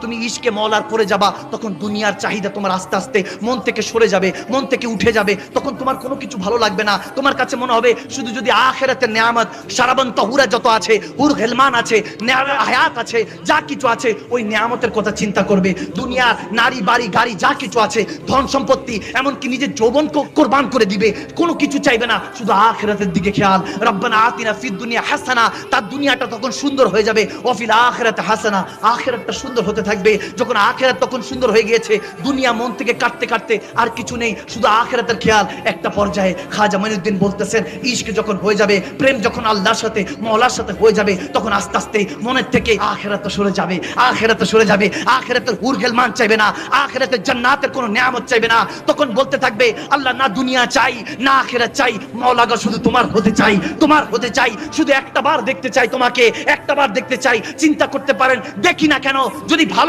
তুমি ইশকে মওলার পড়ে যাবা, তখন দুনিয়ার চাহিদা তোমার আস্তে আস্তে মন থেকে সরে যাবে, মন থেকে উঠে যাবে। তখন তোমার কোনো কিছু ভালো লাগবে না। তোমার কাছে মনে হবে শুধু যদি আখিরাতের নেয়ামত, সারাবান তহুরা যত আছে, হুর হেলমান আছে, হায়াত আছে, যা কিছু আছে, ওই নেয়ামতের কথা চিন্তা করবে। দুনিয়ার নারী বাড়ি গাড়ি যা কিছু আছে, ধন সম্পত্তি, এমনকি নিজের যৌবনকে কোরবান করে দিবে, কোনো কিছু চাইবে না, শুধু আখিরাতের দিকে খেয়াল। রব্বানা আতিনা ফিদ দুনিয়া হাসানা, তার দুনিয়াটা তখন সুন্দর হয়ে যাবে। ওয়াফিল আখিরাতে হাসানা, আখিরাতটা সুন্দর হতে থাকবে। যখন আখিরাত তখন সুন্দর হয়ে গিয়েছে, দুনিয়া মন থেকে কাটতে কাটতে আর কিছু নেই, শুধু আখিরাতের খেয়াল। একটা পর্যায়ে খাজা মঈনুদ্দিন বলতেছেন, ইশক যখন হয়ে যাবে, প্রেম যখন আল্লাহর সাথে মওলার সাথে হয়ে যাবে, তখন আস্তে আস্তে মনের থেকে আখিরাত সরে যাবে, আখিরাত সরে যাবে। আখিরাতের হুর গেলমান চাইবে না, আখিরাতের জান্নাতের কোনো নিয়ামত চাইবে না। তখন বলতে থাকবে, আল্লাহ না দুনিয়া চাই না আখিরাত চাই, মওলা গো শুধু তোমার হতে চাই, তোমার হতে চাই, শুধু একটা বার দেখতে চাই তোমাকে, একটা বার দেখতে চাই। চিন্তা করতে পারেন, দেখি না কেন? যদি ভালো